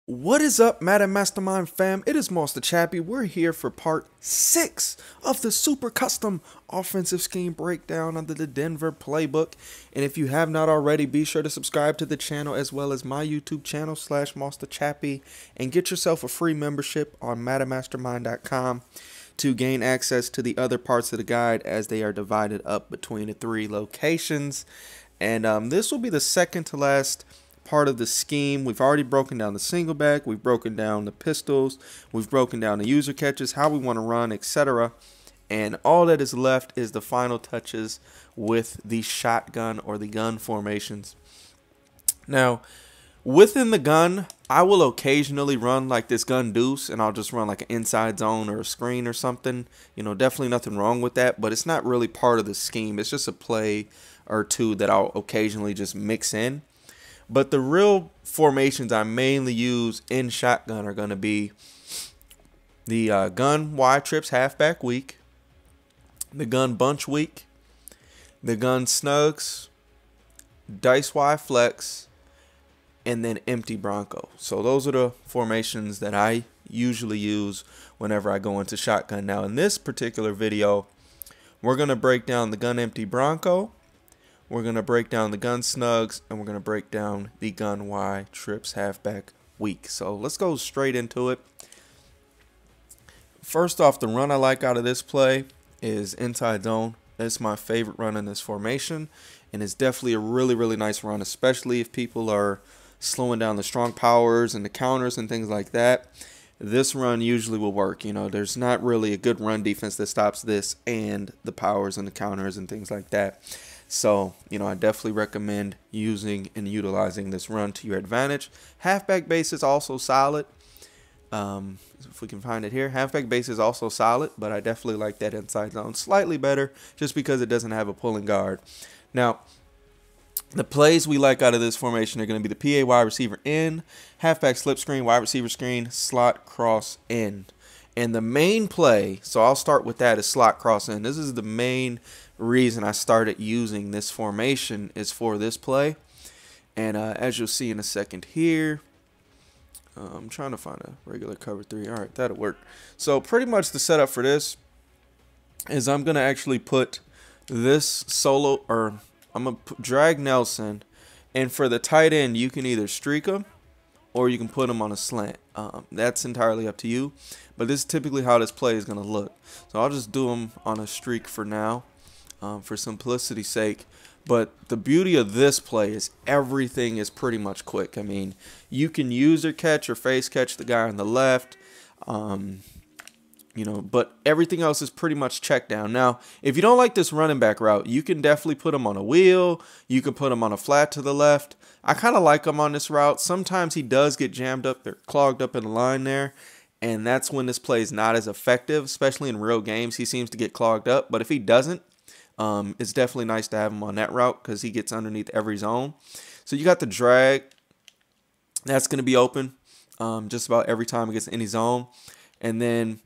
What is up, Madden Mastermind fam? It is moss2chappy. We're here for part 6 of the super custom offensive scheme breakdown under the Denver playbook. And if you have not already, be sure to subscribe to the channel as well as my YouTube channel /moss2chappy and get yourself a free membership on MaddenMastermind.com to gain access to the other parts of the guide as they are divided up between the 3 locations. And this will be the second to last part of the scheme. We've already broken down the single back, we've broken down the pistols, we've broken down the user catches, how we want to run, etc. And all that is left is the final touches with the shotgun or the gun formations. Now, within the gun, I will occasionally run like this gun deuce, and I'll just run like an inside zone or a screen or something. You know, definitely nothing wrong with that, but it's not really part of the scheme. It's just a play or two that I'll occasionally just mix in. But the real formations I mainly use in shotgun are going to be the gun Y trips halfback weak, the gun bunch weak, the gun snugs, dice Y flex, and then empty Bronco. So those are the formations that I usually use whenever I go into shotgun. Now in this particular video, we're going to break down the gun empty Bronco. We're going to break down the gun snugs, and we're going to break down the gun Y trips halfback weak. So let's go straight into it. First off, the run I like out of this play is inside zone. That's my favorite run in this formation, and it's definitely a really nice run, especially if people are slowing down the strong powers and the counters and things like that. This run usually will work. You know, there's not really a good run defense that stops this and the powers and the counters and things like that. So, you know, I definitely recommend using and utilizing this run to your advantage. Halfback base is also solid. If we can find it here, halfback base is also solid, but I definitely like that inside zone slightly better just because it doesn't have a pulling guard. Now, the plays we like out of this formation are going to be the PA wide receiver in, halfback slip screen, wide receiver screen, slot cross in. And the main play, so I'll start with that, is slot cross in. This is the main reason I started using this formation is for this play. And as you'll see in a second here, I'm trying to find a regular cover 3. All right, that'll work. So pretty much the setup for this is I'm going to actually put this solo, or I'm going to drag Nelson. And for the tight end, you can either streak him or you can put him on a slant. That's entirely up to you. But this is typically how this play is going to look. So I'll just do him on a streak for now, for simplicity's sake. But the beauty of this play is everything is pretty much quick. I mean, you can user catch or face catch the guy on the left. You know, but everything else is pretty much checked down. Now, if you don't like this running back route, you can definitely put him on a wheel. You can put him on a flat to the left. I kind of like him on this route. Sometimes he does get jammed up or clogged up in the line there, and that's when this play is not as effective, especially in real games. He seems to get clogged up, but if he doesn't, it's definitely nice to have him on that route because he gets underneath every zone. So you got the drag. That's going to be open just about every time it gets any zone. And then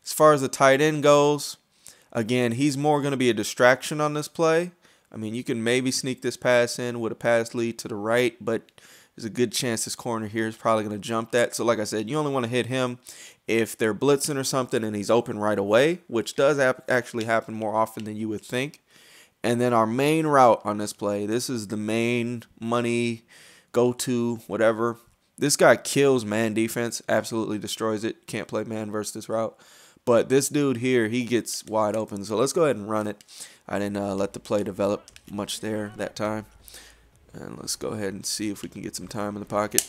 as far as the tight end goes, again, he's more going to be a distraction on this play. I mean, you can maybe sneak this pass in with a pass lead to the right, but there's a good chance this corner here is probably going to jump that. So like I said, you only want to hit him if they're blitzing or something and he's open right away, which does actually happen more often than you would think. And then our main route on this play, this is the main money, go-to, whatever. This guy kills man defense, absolutely destroys it. Can't play man versus this route. But this dude here, he gets wide open. So let's go ahead and run it. I didn't let the play develop much there that time. And let's go ahead and see if we can get some time in the pocket.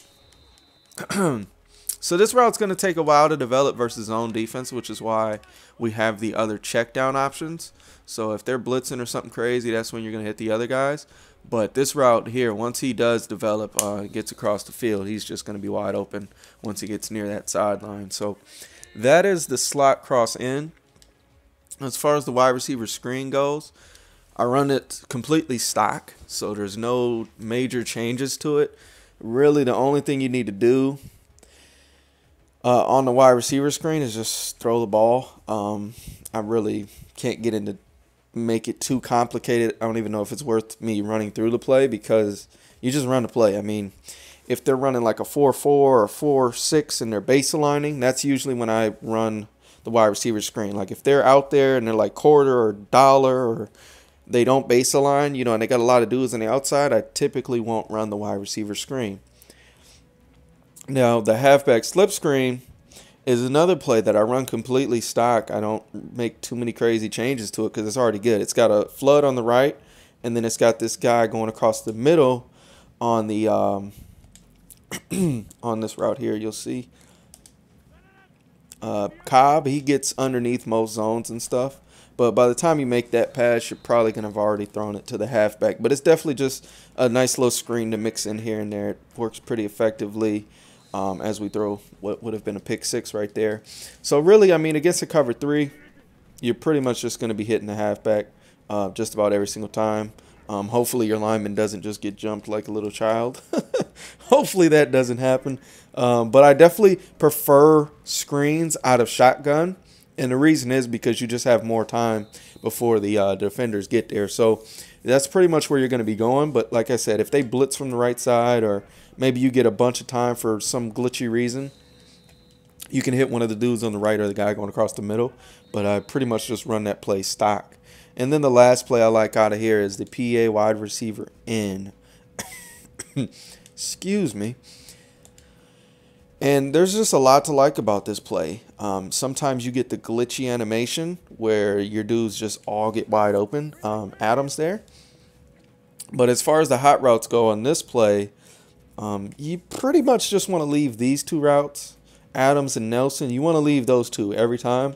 So this route's going to take a while to develop versus zone defense, which is why we have the other check down options. So if they're blitzing or something crazy, that's when you're going to hit the other guys. But this route here, once he does develop, gets across the field, he's just going to be wide open once he gets near that sideline. So that is the slot cross in. As far as the wide receiver screen goes, I run it completely stock, so there's no major changes to it. Really, the only thing you need to do on the wide receiver screen is just throw the ball. I really can't get into make it too complicated. I don't even know if it's worth me running through the play because you just run the play. I mean, if they're running like a 4-4 or 4-6 and they're base aligning, that's usually when I run the wide receiver screen. Like if they're out there and they're like quarter or dollar or they don't base align, you know, and they got a lot of dudes on the outside, I typically won't run the wide receiver screen. Now, the halfback slip screen is another play that I run completely stock. I don't make too many crazy changes to it because it's already good. It's got a flood on the right, and then it's got this guy going across the middle on the on this route here. You'll see Cobb, he gets underneath most zones and stuff. But by the time you make that pass, you're probably going to have already thrown it to the halfback. But it's definitely just a nice little screen to mix in here and there. It works pretty effectively as we throw what would have been a pick 6 right there. So really, I mean, against a cover 3, you're pretty much just going to be hitting the halfback just about every single time. Hopefully your lineman doesn't just get jumped like a little child. Hopefully that doesn't happen. But I definitely prefer screens out of shotgun. And the reason is because you just have more time before the defenders get there. So that's pretty much where you're going to be going. But like I said, if they blitz from the right side or maybe you get a bunch of time for some glitchy reason, you can hit one of the dudes on the right or the guy going across the middle. But I pretty much just run that play stock. And then the last play I like out of here is the PA wide receiver in. Excuse me. And there's just a lot to like about this play. Sometimes you get the glitchy animation where your dudes just all get wide open. Adams there. But as far as the hot routes go on this play, you pretty much just want to leave these two routes, Adams and Nelson. You want to leave those two every time.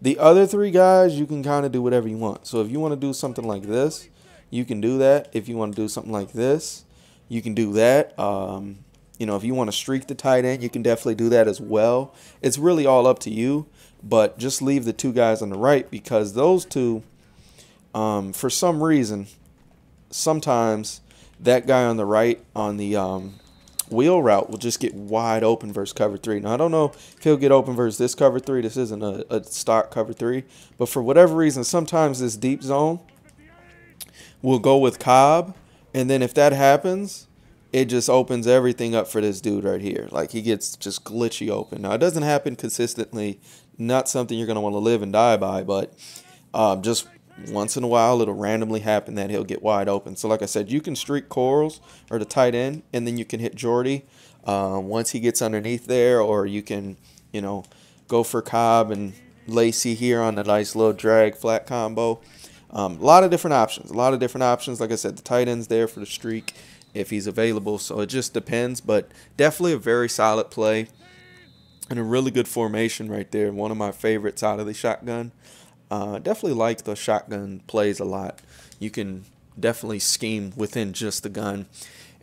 The other three guys, you can kind of do whatever you want. So if you want to do something like this, you can do that. If you want to do something like this, you can do that. You know, if you want to streak the tight end, you can definitely do that as well. It's really all up to you, but just leave the two guys on the right because those two, for some reason, sometimes that guy on the right on the wheel route will just get wide open versus cover 3. Now, I don't know if he'll get open versus this cover 3. This isn't a stock cover 3, but for whatever reason, sometimes this deep zone will go with Cobb, and then if that happens, it just opens everything up for this dude right here. Like, he gets just glitchy open. Now, it doesn't happen consistently. Not something you're going to want to live and die by, but just once in a while, it'll randomly happen that he'll get wide open. So, like I said, you can streak Corals or the tight end, and then you can hit Jordy once he gets underneath there, or you can, you know, go for Cobb and Lacey here on the nice little drag flat combo. A lot of different options. Like I said, the tight end's there for the streak if he's available, so it just depends, but definitely a very solid play and a really good formation right there. One of my favorites out of the shotgun. Definitely like the shotgun plays a lot. You can definitely scheme within just the gun,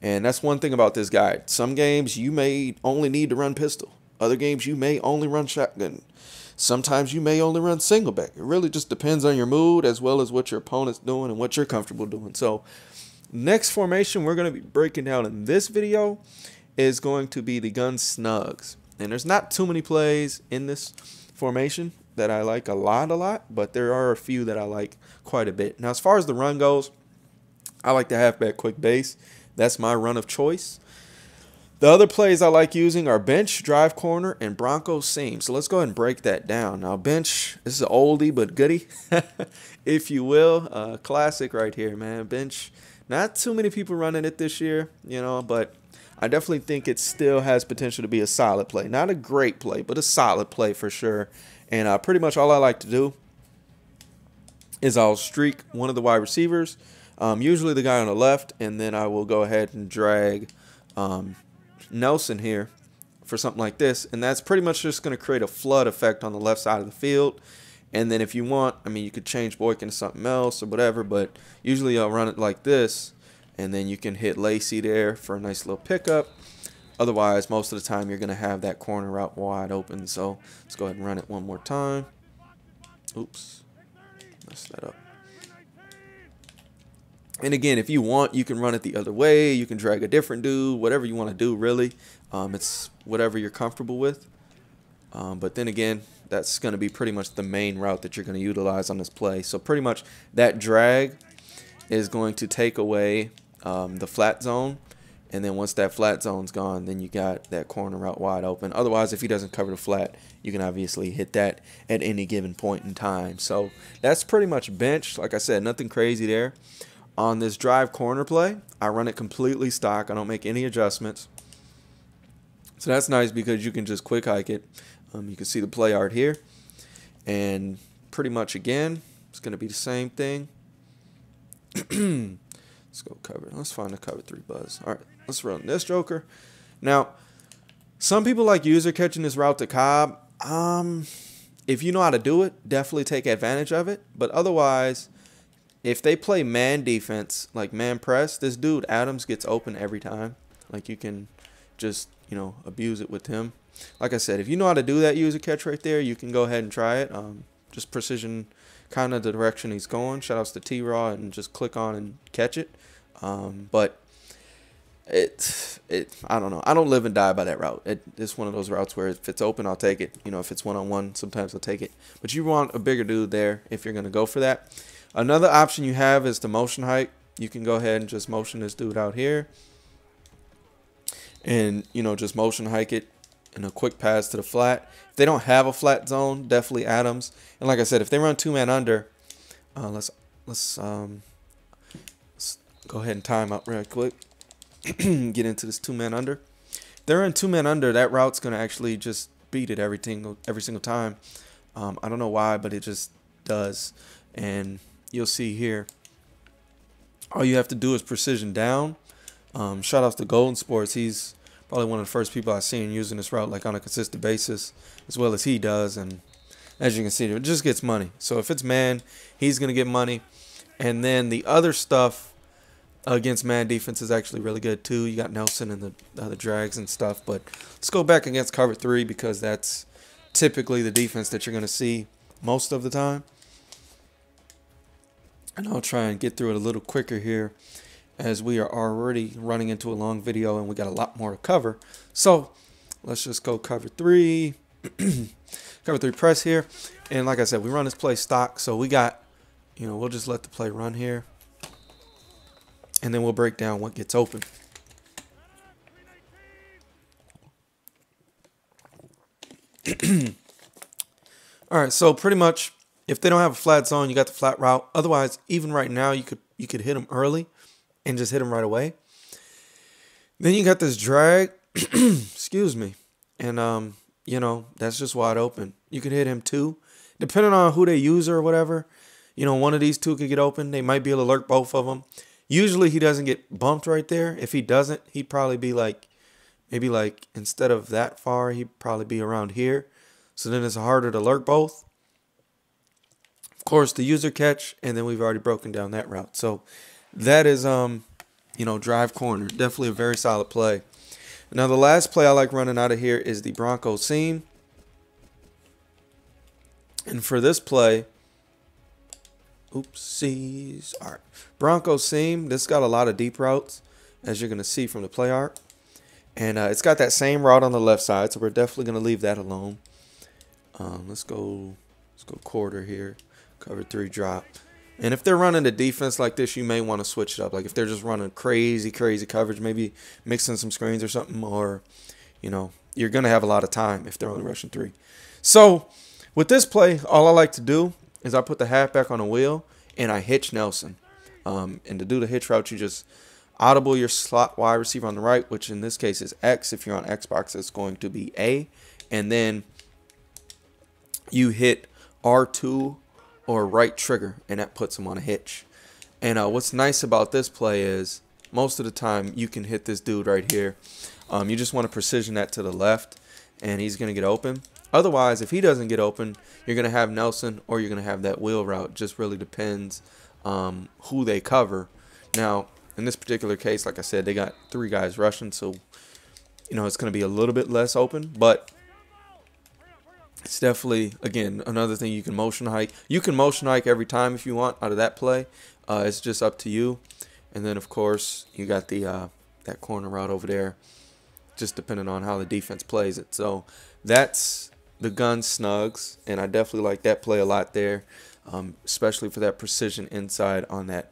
and that's one thing about this guide. Some games you may only need to run pistol. Other games you may only run shotgun. Sometimes you may only run single back. It really just depends on your mood as well as what your opponent's doing and what you're comfortable doing. So next formation we're going to be breaking down in this video is going to be the gun Snugs. And there's not too many plays in this formation that I like a lot, but there are a few that I like quite a bit. Now, as far as the run goes, I like the halfback quick base. That's my run of choice. The other plays I like using are bench, drive corner, and Bronco Scene. So let's go ahead and break that down. Now, bench, this is an oldie but goodie, if you will. Classic right here, man. Bench, not too many people running it this year, you know, but I definitely think it still has potential to be a solid play. Not a great play, but a solid play for sure. And pretty much all I like to do is I'll streak one of the wide receivers, usually the guy on the left, and then I will go ahead and drag Nelson here for something like this. And that's pretty much just going to create a flood effect on the left side of the field. And then if you want, I mean, you could change Boykin to something else or whatever, but usually I'll run it like this, and then you can hit Lacey there for a nice little pickup. Otherwise, most of the time, you're going to have that corner route wide open. So let's go ahead and run it one more time. Oops. Messed that up. And again, if you want, you can run it the other way. You can drag a different dude, whatever you want to do, really. It's whatever you're comfortable with. But then again, that's going to be pretty much the main route that you're going to utilize on this play. So pretty much that drag is going to take away the flat zone. And then once that flat zone's gone, then you got that corner route wide open. Otherwise, if he doesn't cover the flat, you can obviously hit that at any given point in time. So that's pretty much bench. Like I said, nothing crazy there. On this drive corner play, I run it completely stock. I don't make any adjustments. So that's nice because you can just quick hike it. You can see the play art here. And pretty much again, it's going to be the same thing. Let's go cover. Let's find the cover 3 buzz. All right, let's run this joker. Now, some people like user catching this route to Cobb. If you know how to do it, definitely take advantage of it. But otherwise, if they play man defense, like man press, this dude Adams gets open every time. Like you can just, you know, abuse it with him. Like I said, if you know how to do that user catch right there, you can go ahead and try it. Just precision kind of the direction he's going. Shout outs to T-Raw and just click on and catch it. But I don't know. I don't live and die by that route. It's one of those routes where if it's open, I'll take it. You know, if it's one-on-one, sometimes I'll take it. But you want a bigger dude there if you're going to go for that. Another option you have is the motion hike. You can go ahead and just motion this dude out here. And, you know, just motion hike it in a quick pass to the flat. If they don't have a flat zone, definitely Adams. And like I said, if they run 2-man under, let's go ahead and time out real quick. Get into this 2-man under. If they're in 2-man under, that route's gonna actually just beat it every single time. I don't know why, but it just does. And you'll see here, all you have to do is precision down. Shout out to Golden Sports. He's probably one of the first people I've seen using this route like on a consistent basis, as well as he does. And as you can see, it just gets money. So if it's man, he's gonna get money. And then the other stuff against man defense is actually really good too. You got Nelson and the other drags and stuff. But let's go back against cover 3 because that's typically the defense that you're gonna see most of the time. And I'll try and get through it a little quicker here, as we are already running into a long video and we got a lot more to cover. So let's just go cover 3. Cover 3 press here. And like I said, we run this play stock. So we got, you know, we'll just let the play run here. And then we'll break down what gets open. All right, so pretty much if they don't have a flat zone, you got the flat route. Otherwise, even right now, you could hit them early and just hit them right away. Then you got this drag, excuse me, and you know, that's just wide open. You could hit him too, depending on who they use or whatever. You know, one of these two could get open. They might be able to lurk both of them. Usually he doesn't get bumped right there. If he doesn't, he'd probably be like, maybe like instead of that far, he'd probably be around here. So then it's harder to lurk both. Of course, the user catch, and then we've already broken down that route. So that is, you know, drive corner. Definitely a very solid play. Now, the last play I like running out of here is the Bronco Scene. And for this play, oopsies. All right. Bronco Scene, this got a lot of deep routes, as you're going to see from the play art. And it's got that same route on the left side, so we're definitely going to leave that alone. Let's go quarter here. Cover 3 drop. And if they're running the defense like this, you may want to switch it up. Like if they're just running crazy coverage, maybe mixing some screens or something, or, you know, you're going to have a lot of time if they're only rushing 3. So with this play, all I like to do is I put the halfback on a wheel and I hitch Nelson. And to do the hitch route, you just audible your slot wide receiver on the right, which in this case is X. If you're on Xbox, it's going to be A. And then you hit R2 or right trigger, and that puts him on a hitch. And what's nice about this play is most of the time you can hit this dude right here. You just want to precision that to the left, and he's going to get open. Otherwise, if he doesn't get open, you're going to have Nelson or you're going to have that wheel route. Just really depends who they cover. Now, in this particular case, like I said, they got 3 guys rushing, so you know it's going to be a little bit less open, but it's definitely, again, another thing you can motion hike. You can motion hike every time if you want out of that play. It's just up to you. And then, of course, you got the that corner route over there, just depending on how the defense plays it. So that's the gun Snugs, and I definitely like that play a lot there, especially for that precision inside on that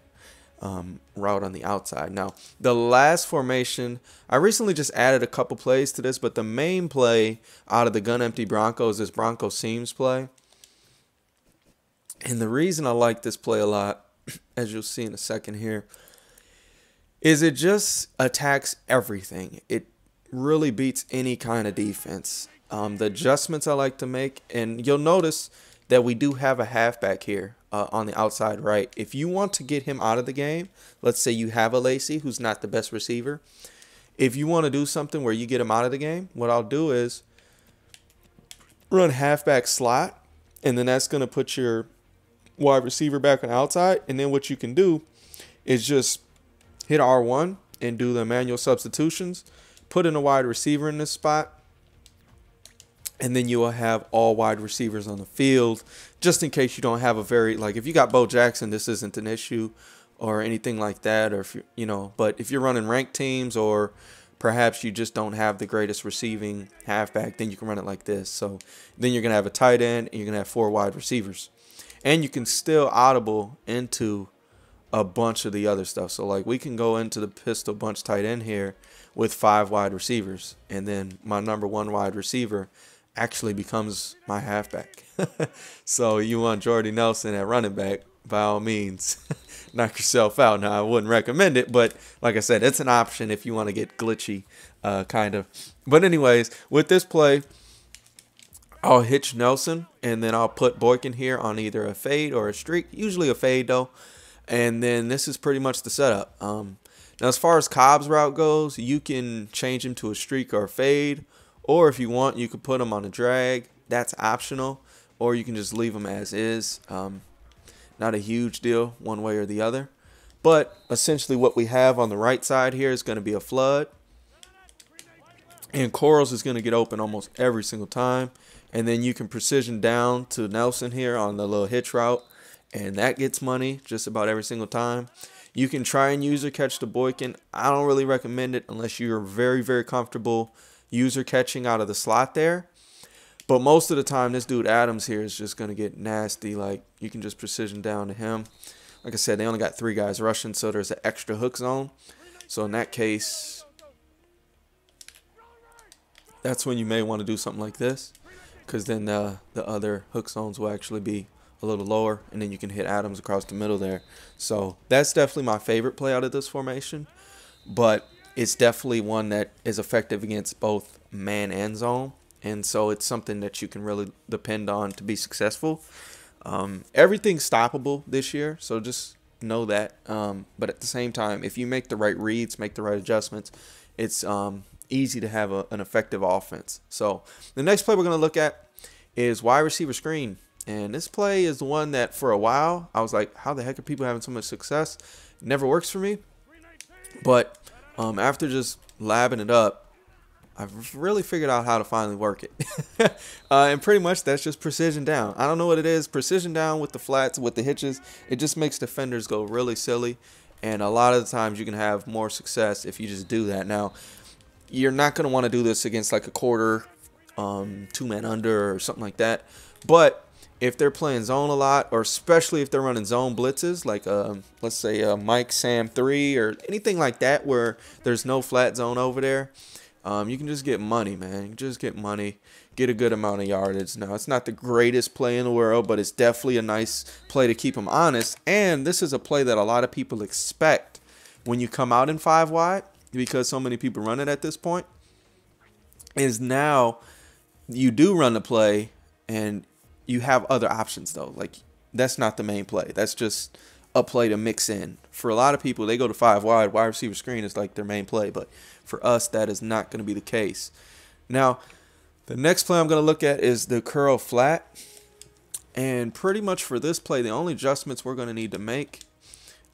route on the outside. Now, the last formation, I recently just added a couple plays to this, but the main play out of the gun empty Broncos is Bronco Scene's play. And the reason I like this play a lot, as you'll see in a second here, is it just attacks everything. It really beats any kind of defense. The adjustments I like to make, and you'll notice that we do have a halfback here on the outside right. If you want to get him out of the game, let's say you have a Lacey who's not the best receiver. If you want to do something where you get him out of the game, what I'll do is run halfback slot, and then that's going to put your wide receiver back on the outside. And then what you can do is just hit R1 and do the manual substitutions, put in a wide receiver in this spot, and then you will have all wide receivers on the field, just in case you don't have a very, like if you got Bo Jackson, this isn't an issue or anything like that, or if you know, but if you're running ranked teams or perhaps you just don't have the greatest receiving halfback, then you can run it like this. So then you're going to have a tight end and you're going to have 4 wide receivers. And you can still audible into a bunch of the other stuff. So like we can go into the pistol bunch tight end here with 5 wide receivers, and then my number 1 wide receiver actually becomes my halfback. So you want Jordy Nelson at running back, by all means, knock yourself out. Now, I wouldn't recommend it, but like I said, it's an option if you want to get glitchy, kind of. But anyways, with this play, I'll hitch Nelson, and then I'll put Boykin here on either a fade or a streak, usually a fade though. And then this is pretty much the setup. Now, as far as Cobb's route goes, you can change him to a streak or a fade, or if you want, you could put him on a drag. That's optional, or you can just leave him as is. Not a huge deal one way or the other. But essentially what we have on the right side here is going to be a flood. And Corals is going to get open almost every single time. And then you can precision down to Nelson here on the little hitch route, and that gets money just about every single time. You can try and user catch the Boykin. I don't really recommend it unless you're very, very comfortable user catching out of the slot there. But most of the time, this dude Adams here is just going to get nasty. Like, you can just precision down to him. Like I said, they only got 3 guys rushing, so there's an extra hook zone. So in that case, that's when you may want to do something like this, because then the other hook zones will actually be a little lower, and then you can hit Adams across the middle there. So that's definitely my favorite play out of this formation, but it's definitely one that is effective against both man and zone, and so it's something that you can really depend on to be successful. Everything's stoppable this year, so just know that. But at the same time, if you make the right reads, make the right adjustments, it's easy to have an effective offense. So the next play we're going to look at is wide receiver screen. And this play is the one that for a while I was like, how the heck are people having so much success? It never works for me. But after just labbing it up, I've really figured out how to finally work it. And pretty much that's just precision down. I don't know what it is. Precision down with the flats, with the hitches. It just makes defenders go really silly. And a lot of the times you can have more success if you just do that. Now, you're not going to want to do this against like a quarter, 2-man under or something like that. But if they're playing zone a lot, or especially if they're running zone blitzes, like let's say a Mike Sam 3 or anything like that where there's no flat zone over there, you can just get money, man. You can just get money, get a good amount of yardage. Now, it's not the greatest play in the world, but it's definitely a nice play to keep them honest. And this is a play that a lot of people expect when you come out in 5 wide, because so many people run it at this point, is now you do run the play and you have other options though. Like, that's not the main play. That's just a play to mix in. For a lot of people, they go to 5 wide. Wide receiver screen is like their main play. But for us, that is not going to be the case. Now, the next play I'm going to look at is the curl flat. And pretty much for this play, the only adjustments we're going to need to make,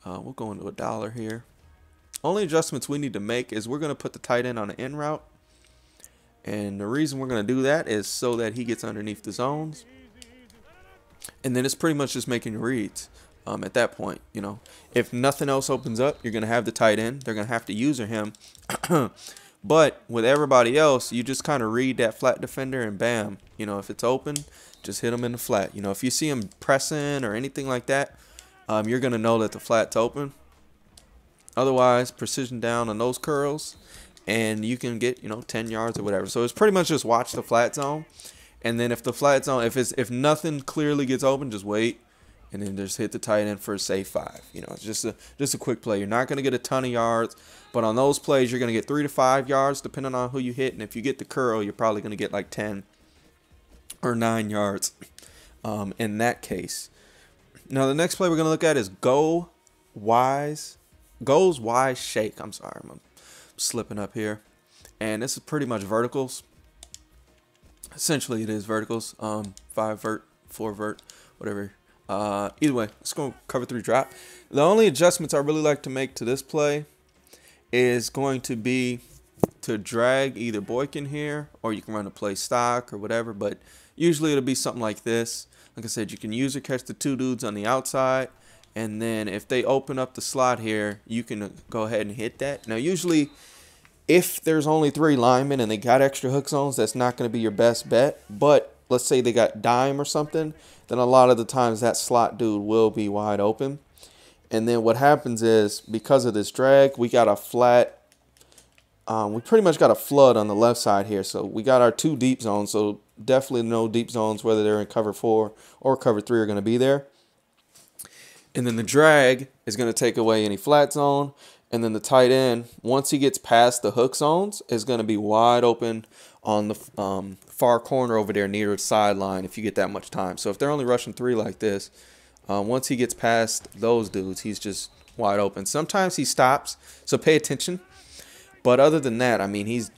we'll go into $1 here. Only adjustments we need to make is we're going to put the tight end on an in route. And the reason we're going to do that is so that he gets underneath the zones. And then it's pretty much just making reads at that point. You know, if nothing else opens up, you're going to have the tight end. They're going to have to user him. But with everybody else, you just kind of read that flat defender and bam. You know, if it's open, just hit him in the flat. You know, if you see him pressing or anything like that, you're going to know that the flat's open. Otherwise, precision down on those curls, and you can get, 10 yards or whatever. So it's pretty much just watch the flat zone, and then if the flat zone, if nothing clearly gets open, just wait, and then just hit the tight end for a safe 5. It's just a quick play. You're not going to get a ton of yards, but on those plays, you're going to get 3 to 5 yards depending on who you hit, and if you get the curl, you're probably going to get like 10 or 9 yards in that case. Now the next play we're going to look at is goes wise shake. I'm sorry, I'm slipping up here, and this is pretty much verticals. Essentially, it is verticals. 5 vert, 4 vert, whatever. Either way, let's go cover 3 drop. The only adjustments I really like to make to this play is going to be to drag either Boykin here, or you can run a play stock or whatever, but usually it'll be something like this. Like I said, you can use or catch the 2 dudes on the outside, and then if they open up the slot here, you can go ahead and hit that. Now usually if there's only 3 linemen and they got extra hook zones, that's not going to be your best bet. But let's say they got dime or something, then a lot of the times that slot dude will be wide open. And then what happens is, because of this drag, we got a flat, we pretty much got a flood on the left side here. So we got our 2 deep zones, so definitely no deep zones, whether they're in cover 4 or cover 3, are going to be there. And then the drag is going to take away any flat zone. And then the tight end, once he gets past the hook zones, is going to be wide open on the far corner over there near the sideline if you get that much time. So if they're only rushing 3 like this, once he gets past those dudes, he's just wide open. Sometimes he stops, so pay attention. But other than that, I mean, he's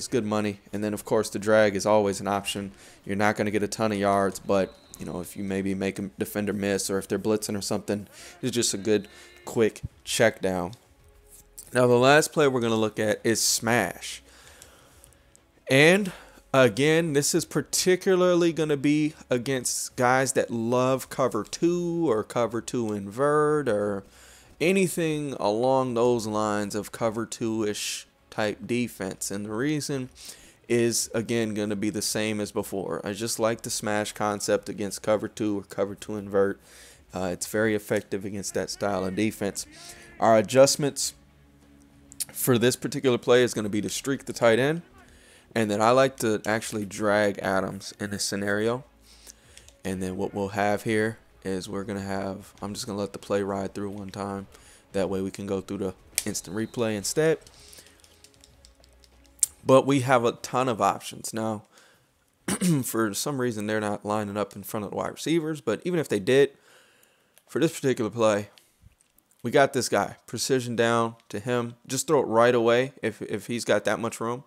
good money. And then, of course, the drag is always an option. You're not going to get a ton of yards, but, if you maybe make a defender miss or if they're blitzing or something, it's just a good, quick check down. Now, the last play we're going to look at is smash. And, again, this is particularly going to be against guys that love cover 2 or cover 2 invert or anything along those lines of cover 2-ish type defense. And the reason is, again, going to be the same as before. I just like the smash concept against cover 2 or cover 2 invert. It's very effective against that style of defense. Our adjustments for this particular play is going to be to streak the tight end, and then I like to actually drag Adams in this scenario. And then what we'll have here is we're going to have, I'm just going to let the play ride through one time. That way we can go through the instant replay instead. But we have a ton of options. Now, for some reason, they're not lining up in front of the wide receivers, but even if they did, for this particular play, we got this guy, precision down to him. Just throw it right away if he's got that much room.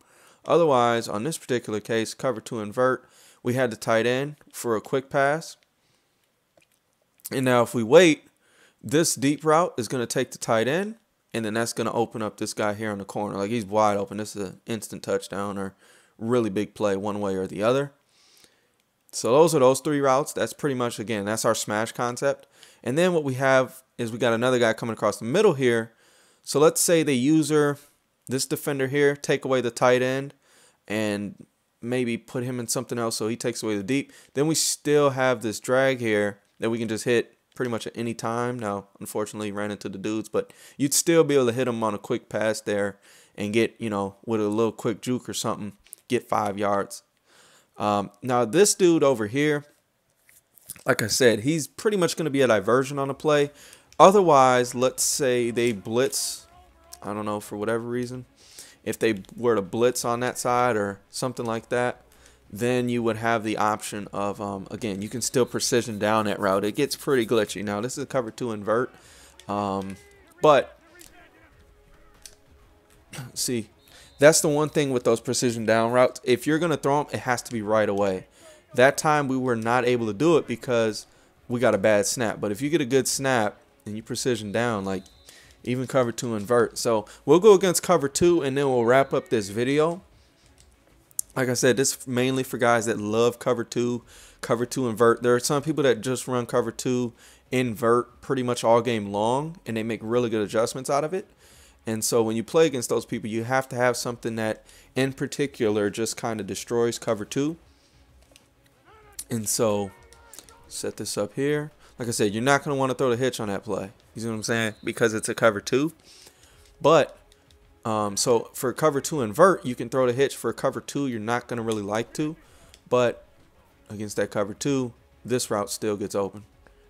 Otherwise, on this particular case, cover 2 invert, we had the tight end for a quick pass. And now if we wait, this deep route is going to take the tight end, and then that's going to open up this guy here in the corner. Like, he's wide open. This is an instant touchdown or really big play one way or the other. So those are those 3 routes. That's pretty much, again, that's our smash concept. And then what we have is we got another guy coming across the middle here. So let's say the user, this defender here, take away the tight end and maybe put him in something else so he takes away the deep. Then we still have this drag here that we can just hit pretty much at any time. Now, unfortunately, ran into the dudes, but you'd still be able to hit him on a quick pass there and get, with a little quick juke or something, get 5 yards. Now, this dude over here, like I said, he's pretty much going to be a diversion on the play. Otherwise, let's say they blitz, I don't know, for whatever reason. If they were to blitz on that side or something like that, then you would have the option of, again, you can still precision down that route. It gets pretty glitchy. Now, this is a cover 2 invert. But, see, that's the one thing with those precision down routes. If you're going to throw them, it has to be right away. That time we were not able to do it because we got a bad snap. But if you get a good snap and you precision down, like even cover 2 invert. So we'll go against cover 2 and then we'll wrap up this video. Like I said, this is mainly for guys that love cover 2 invert. There are some people that just run cover 2 invert pretty much all game long and they make really good adjustments out of it. And so when you play against those people, you have to have something that in particular just kind of destroys cover 2. And so, set this up here. Like I said, you're not going to want to throw the hitch on that play. You see what I'm saying? Because it's a cover 2. But so for Cover2 Invert, you can throw the hitch. For Cover 2, you're not going to really like to. But against that Cover 2, this route still gets open.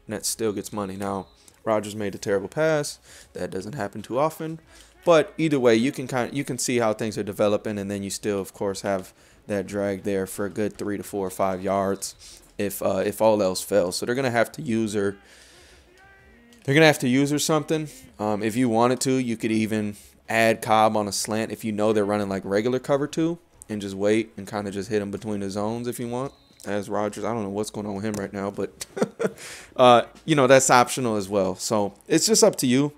And that still gets money. Now, Rodgers made a terrible pass. That doesn't happen too often. But either way, you can see how things are developing, and then you still, of course, have that drag there for a good 3 to 4 or 5 yards if all else fails. So they're gonna have to use her. They're gonna have to use her something. If you wanted to, you could even add Cobb on a slant if you know they're running like regular Cover 2, and just wait and kind of just hit them between the zones if you want. As Rodgers, I don't know what's going on with him right now, but you know, that's optional as well. So it's just up to you.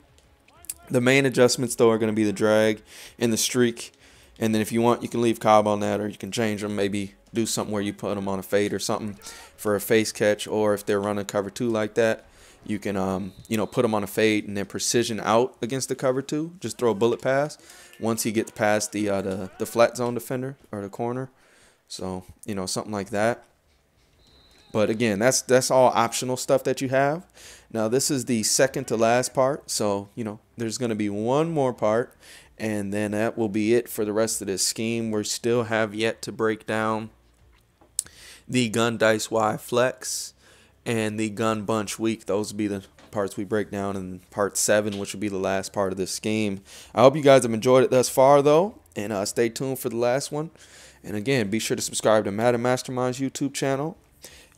The main adjustments, though, are going to be the drag and the streak. And then if you want, you can leave Cobb on that, or you can change them. Maybe do something where you put them on a fade or something for a face catch. Or if they're running Cover 2 like that, you can, you know, put them on a fade and then precision out against the Cover 2. Just throw a bullet pass once he gets past the flat zone defender or the corner. So, you know, something like that. But again, that's all optional stuff that you have. Now, this is the second to last part. So, you know, there's going to be one more part, and then that will be it for the rest of this scheme. We still have yet to break down the gun dice Y flex and the gun bunch week. Those will be the parts we break down in part 7, which will be the last part of this scheme. I hope you guys have enjoyed it thus far, though, and stay tuned for the last one. And again, be sure to subscribe to MaddenMastermind's YouTube channel,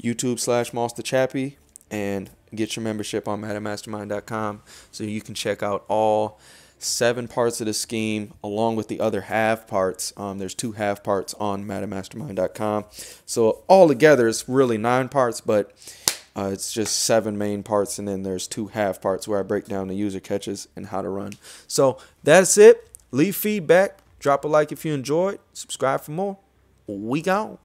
YouTube/moss2chappy, and get your membership on MaddenMastermind.com so you can check out all 7 parts of the scheme along with the other half parts. There's 2 half parts on MaddenMastermind.com. So all together, it's really 9 parts, but it's just 7 main parts, and then there's 2 half parts where I break down the user catches and how to run. So that's it. Leave feedback. Drop a like if you enjoyed. Subscribe for more. We gone.